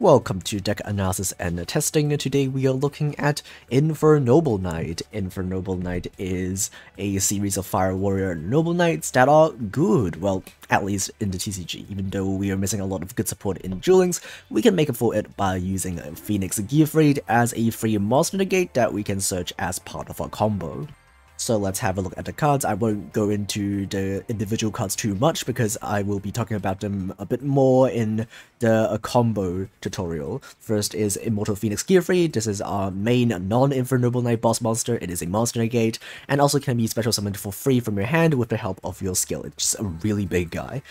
Welcome to Deck Analysis and Testing. Today we are looking at Infernoble Knight. Infernoble Knight is a series of Fire Warrior Noble Knights that are good, well, at least in the TCG. Even though we are missing a lot of good support in Duel Links, we can make up for it by using Phoenix Gearfried as a free monster negate that we can search as part of our combo. So let's have a look at the cards. I won't go into the individual cards too much because I will be talking about them a bit more in the combo tutorial. First is Immortal Phoenix Gearfried. This is our main non-Infernoble Knight boss monster. It is a monster negate and also can be special summoned for free from your hand with the help of your skill. It's just a really big guy.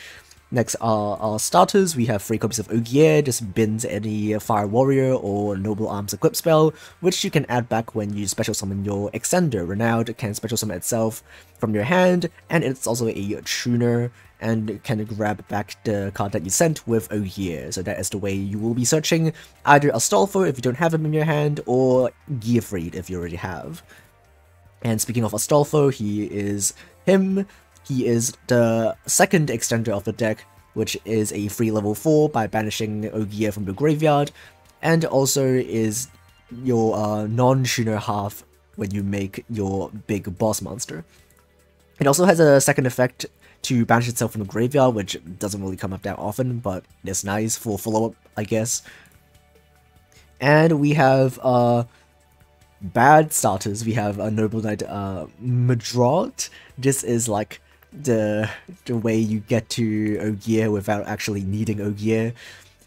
Next are our starters. We have 3 copies of Ogier. This bins any Fire Warrior or Noble Arms equip spell, which you can add back when you special summon your Extender. Renowned can special summon itself from your hand, and it's also a tuner, and can grab back the card that you sent with Ogier. So that is the way you will be searching either Astolfo if you don't have him in your hand, or Gearfried if you already have. And speaking of Astolfo, he is the second extender of the deck, which is a free level 4 by banishing Ogier from the graveyard, and also is your non-tuner half when you make your big boss monster. It also has a second effect to banish itself from the graveyard, which doesn't really come up that often, but it's nice for follow-up, I guess. And we have bad starters. We have a Noble Knight Madrot. This is like the way you get to Ogier without actually needing Ogier.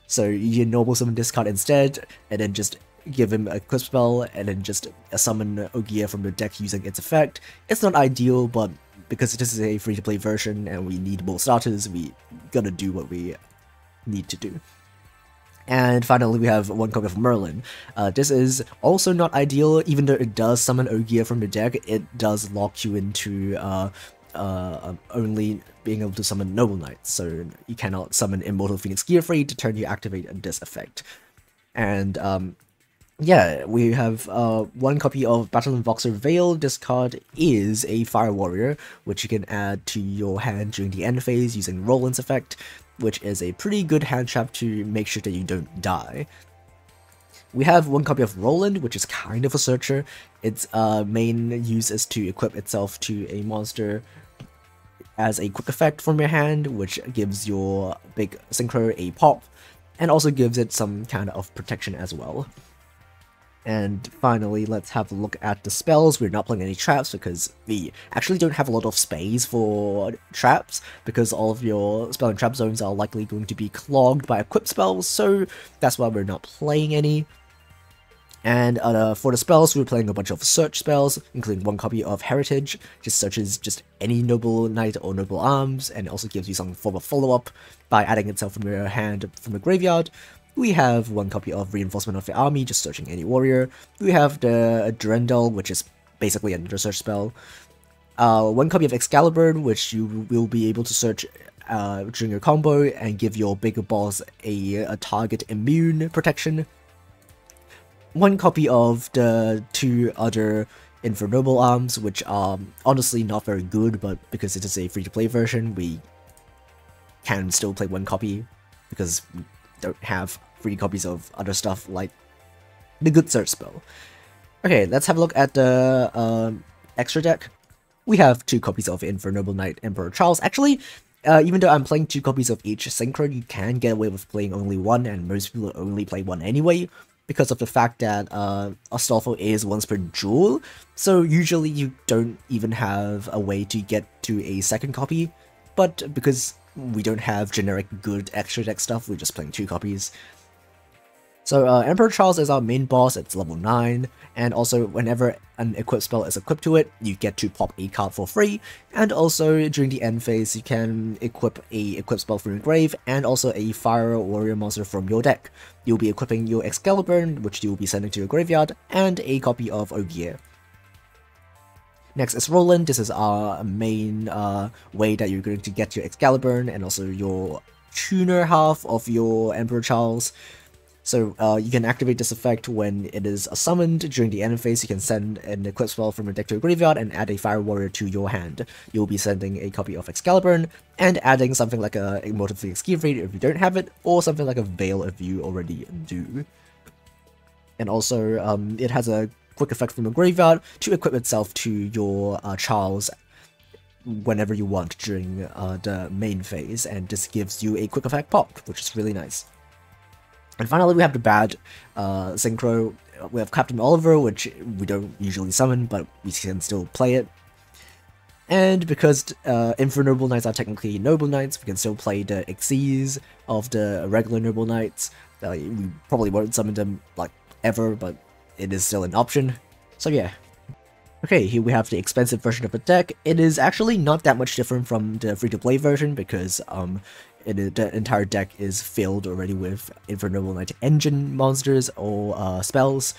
So you normal summon this card instead, and then just give him a equip spell, and then just summon Ogier from the deck using its effect. It's not ideal, but because this is a free-to-play version and we need more starters, we gotta do what we need to do. And finally, we have 1 copy of Merlin. This is also not ideal. Even though it does summon Ogier from the deck, it does lock you into only being able to summon Noble Knights, so you cannot summon Immortal Phoenix Gearfried to turn you activate this effect. And yeah, we have 1 copy of Battleland Voxer Veil. This card is a Fire Warrior, which you can add to your hand during the end phase using Roland's effect, which is a pretty good hand trap to make sure that you don't die. We have 1 copy of Roland, which is kind of a searcher. Its main use is to equip itself to a monster as a quick effect from your hand, which gives your big synchro a pop, and also gives it some kind of protection as well. And finally, let's have a look at the spells. We're not playing any traps because we actually don't have a lot of space for traps, because all of your spell and trap zones are likely going to be clogged by equip spells, so that's why we're not playing any. And for the spells, we're playing a bunch of search spells, including 1 copy of Heritage, just searches just any Noble Knight or Noble Arms, and also gives you some form of follow-up by adding itself from your hand from the graveyard. We have 1 copy of Reinforcement of the Army, just searching any warrior. We have the Durendal, which is basically another search spell. 1 copy of Excalibur, which you will be able to search during your combo and give your bigger boss a target immune protection. 1 copy of the 2 other Infernoble Arms, which are honestly not very good, but because it is a free-to-play version, we can still play 1 copy, because we don't have 3 copies of other stuff like the good search spell. Okay, let's have a look at the extra deck. We have 2 copies of Infernoble Knight Emperor Charles. Actually, even though I'm playing 2 copies of each synchro, you can get away with playing only 1, and most people only play 1 anyway, because of the fact that Astolfo is once per duel, so usually you don't even have a way to get to a second copy, but because we don't have generic good extra deck stuff, we're just playing 2 copies. So Emperor Charles is our main boss. It's level 9, and also whenever an equip spell is equipped to it, you get to pop a card for free, and also during the end phase, you can equip a equip spell from your grave, and also a Fire Warrior monster from your deck. You'll be equipping your Excalibur, which you'll be sending to your graveyard, and a copy of Ogier. Next is Roland. This is our main way that you're going to get your Excalibur, and also your tuner half of your Emperor Charles. So you can activate this effect when it is summoned. During the end phase, you can send an equip spell from your deck to your graveyard and add a Fire Warrior to your hand. You'll be sending a copy of Excalibur and adding something like a Immortal Phoenix Gearfried if you don't have it, or something like a Veil if you already do. And also, it has a quick effect from your graveyard to equip itself to your Charles whenever you want during the main phase, and this gives you a quick effect pop, which is really nice. And finally, we have the bad synchro. We have Captain Oliver, which we don't usually summon, but we can still play it. And because Infinite Noble Knights are technically Noble Knights, we can still play the Xyz of the regular Noble Knights. We probably won't summon them, like, ever, but it is still an option. So yeah. Okay, here we have the expensive version of the deck. It is actually not that much different from the free-to-play version because the entire deck is filled already with Infinite Noble Knight engine monsters or spells.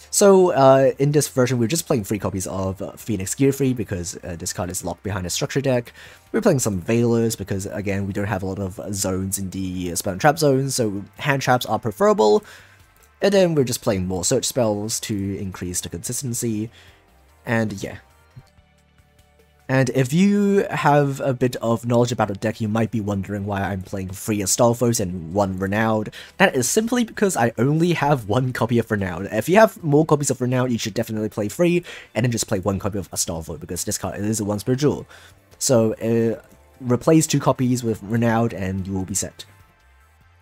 So in this version, we're just playing 3 copies of Phoenix Gearfried because this card is locked behind a structure deck. We're playing some Veilers because, again, we don't have a lot of zones in the spell and trap zones, so hand traps are preferable. And then we're just playing more search spells to increase the consistency. And yeah. And if you have a bit of knowledge about the deck, you might be wondering why I'm playing 3 Astolfos and 1 Renowned. That is simply because I only have 1 copy of Renowned. If you have more copies of Renowned, you should definitely play 3, and then just play 1 copy of Astolfo, because this card is a once per jewel. So replace 2 copies with Renowned, and you will be set.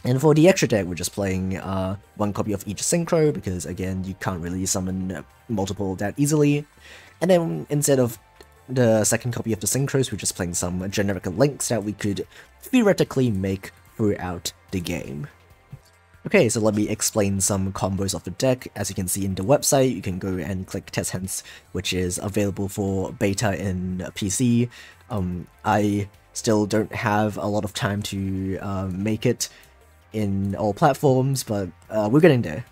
And for the extra deck, we're just playing 1 copy of each Synchro, because again, you can't really summon multiple that easily. And then instead of the second copy of the Synchros, we're just playing some generic links that we could theoretically make throughout the game. Okay, so let me explain some combos of the deck. As you can see in the website, you can go and click Test Hands, which is available for beta in PC. I still don't have a lot of time to make it in all platforms, but we're getting there.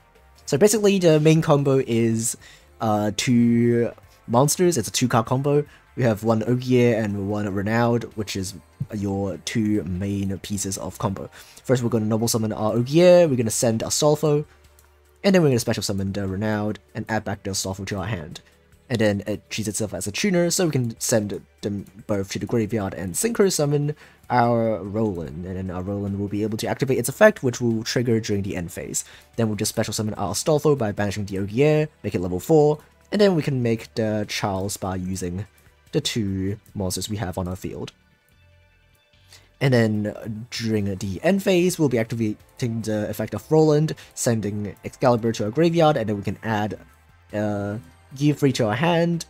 So basically, the main combo is 2 monsters. It's a 2-card combo. We have 1 Ogier and 1 Renowned, which is your 2 main pieces of combo. First, we're going to Noble Summon our Ogier, we're going to send Astolfo, and then we're going to Special Summon the Renowned and add back the Astolfo to our hand. And then it treats itself as a tuner, so we can send them both to the graveyard and Synchro Summon our Roland, and then our Roland will be able to activate its effect, which will trigger during the end phase. Then we'll just Special Summon our Astolfo by banishing the Ogier, make it level 4, and then we can make the Charles by using the 2 monsters we have on our field. And then during the end phase, we'll be activating the effect of Roland, sending Excalibur to our graveyard, and then we can add Gearfried to our hand,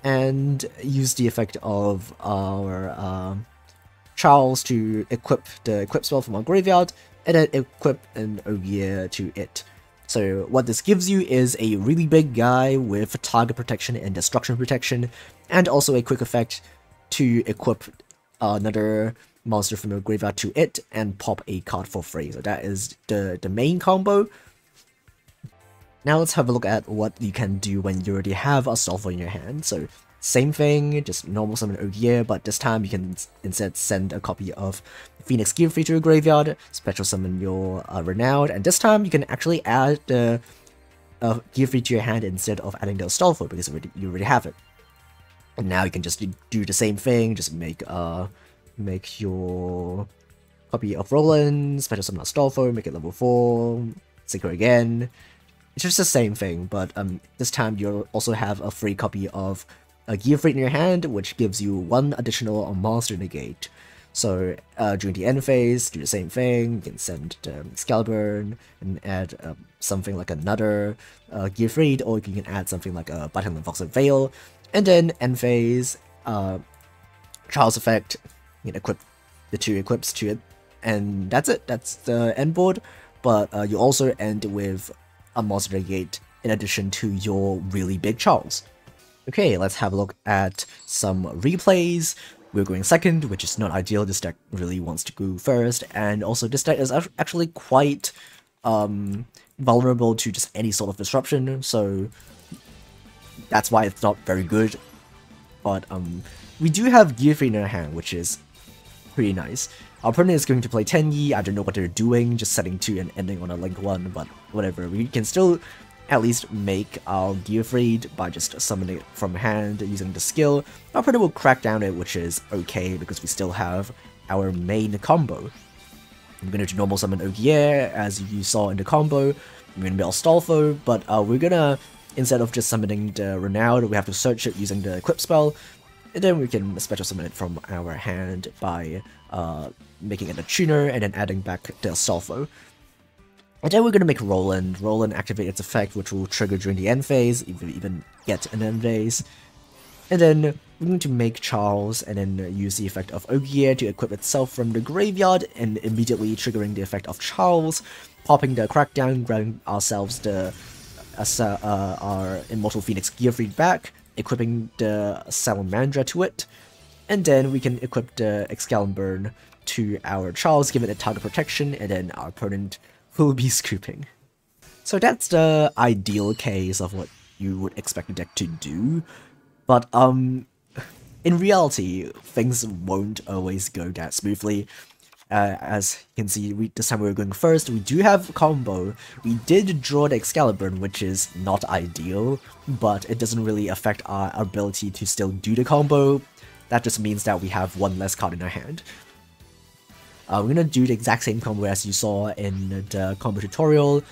and use the effect of our Charles to equip the equip spell from our graveyard, and then equip an Ogier to it. So what this gives you is a really big guy with target protection and destruction protection, and also a quick effect to equip another monster from your graveyard to it and pop a card for free. So that is the main combo. Now let's have a look at what you can do when you already have Astolfo in your hand. So same thing, just normal summon Ogier, but this time you can instead send a copy of Phoenix Gearfried to your graveyard, special summon your Renowned, and this time you can actually add the Gearfried to your hand instead of adding the Astolfo because you already have it. And now you can just do the same thing, just make your copy of Roland, special summon Astolfo, make it level 4, Synchro again. It's just the same thing, but this time you'll also have a free copy of Gearfried in your hand, which gives you 1 additional monster negate. So during the end phase, do the same thing. You can send Excalibur and add something like another Gearfried, or you can add something like a Battling Voxer Veil. And then end phase, Charles effect, you can equip the 2 equips to it, and that's it. That's the end board. But you also end with a monster negate in addition to your really big Charles. Okay, let's have a look at some replays. We're going second, which is not ideal. This deck really wants to go first, and also this deck is actually quite vulnerable to just any sort of disruption, so that's why it's not very good. But we do have Gearfried in our hand, which is pretty nice. Our opponent is going to play Tenyi. I don't know what they're doing, just setting 2 and ending on a Link 1, but whatever. We can still at least make our Gearfried by just summoning it from hand using the skill. Our opponent will crack down it, which is okay because we still have our main combo. I'm going to normal summon Ogier, as you saw in the combo. We're going to be Astolfo, but we're going to, instead of just summoning the Renowned, we have to search it using the Equip spell. And then we can special summon it from our hand by making it a tuner and then adding back the Astolfo. And then we're going to make Roland. Roland activate its effect, which will trigger during the end phase, if we even get an end phase. And then we're going to make Charles and then use the effect of Ogier to equip itself from the graveyard and immediately triggering the effect of Charles, popping the Crackdown, grabbing ourselves the our Immortal Phoenix Gearfried back, equipping the Salamandra to it, and then we can equip the Excalibur to our Charles, give it a target protection, and then our opponent will be scooping. So that's the ideal case of what you would expect the deck to do, but in reality, things won't always go that smoothly. As you can see, this time we're going first. We do have combo. We did draw the Excalibur, which is not ideal, but it doesn't really affect our ability to still do the combo. That just means that we have one less card in our hand. We're gonna do the exact same combo as you saw in the combo tutorial,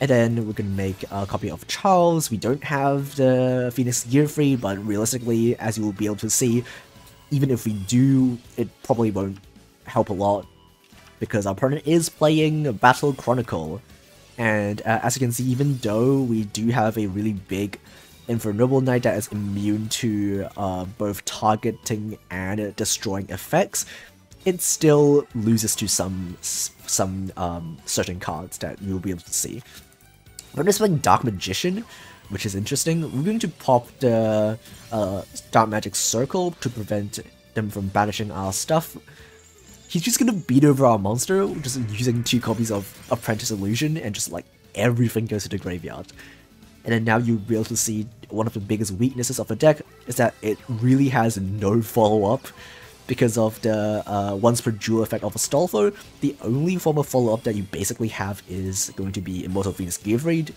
and then we're gonna make a copy of Charles. We don't have the Phoenix Gearfried, but realistically, as you will be able to see, even if we do, it probably won't help a lot, because our opponent is playing Battle Chronicle, and as you can see, even though we do have a really big Infernoble Knight that is immune to both targeting and destroying effects, it still loses to some certain cards that you'll be able to see. We're just playing Dark Magician, which is interesting. We're going to pop the Dark Magic Circle to prevent them from banishing our stuff. He's just gonna beat over our monster, just using 2 copies of Apprentice Illusion, and just like everything goes to the graveyard. And then now you'll be able to see one of the biggest weaknesses of the deck is that it really has no follow-up. Because of the once per duel effect of Astolfo, the only form of follow-up that you basically have is going to be Immortal Phoenix Gearfried,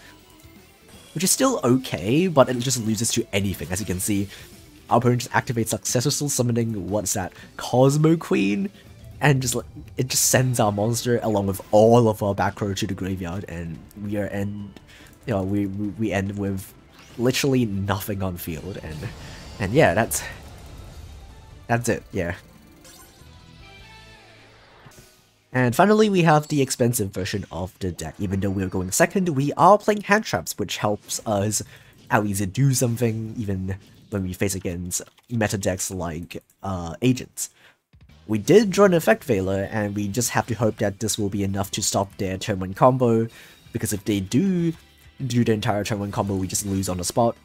which is still okay, but it just loses to anything. As you can see, our opponent just activates Successor Soul, summoning, what's that, Cosmo Queen, and just like it just sends our monster along with all of our back row to the graveyard, and we end with literally nothing on field, and yeah, that's it, yeah. And finally, we have the expensive version of the deck. Even though we're going second, we are playing hand traps, which helps us at least do something even when we face against meta decks like Agents. We did draw an Effect Veiler, and we just have to hope that this will be enough to stop their turn 1 combo, because if they do the entire turn 1 combo, we just lose on the spot.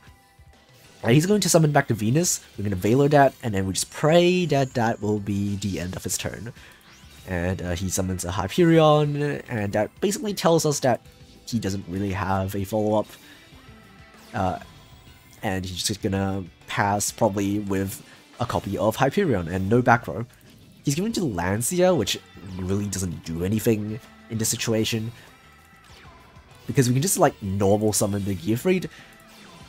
And he's going to summon back the Venus, we're going to Veiler that, and then we just pray that that will be the end of his turn. And he summons a Hyperion, and that basically tells us that he doesn't really have a follow-up. And he's just gonna pass probably with a copy of Hyperion and no back row. He's going to Lancia, which really doesn't do anything in this situation, because we can just like normal summon the Gearfried.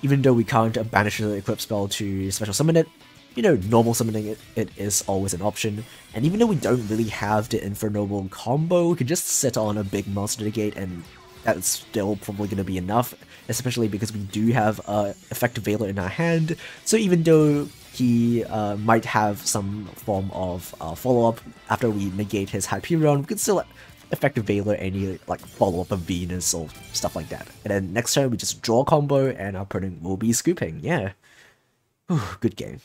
Even though we can't banish the Equip spell to special summon it, you know, normal summoning it is always an option. And even though we don't really have the Infernoble combo, we can just sit on a big monster negate, and that's still probably going to be enough, especially because we do have Effective Veiler in our hand. So even though he might have some form of follow-up after we negate his Hyperion, we can still Effective Veiler any like follow-up of Venus or stuff like that. And then next turn we just draw a combo and our opponent will be scooping. Yeah. Whew, good game.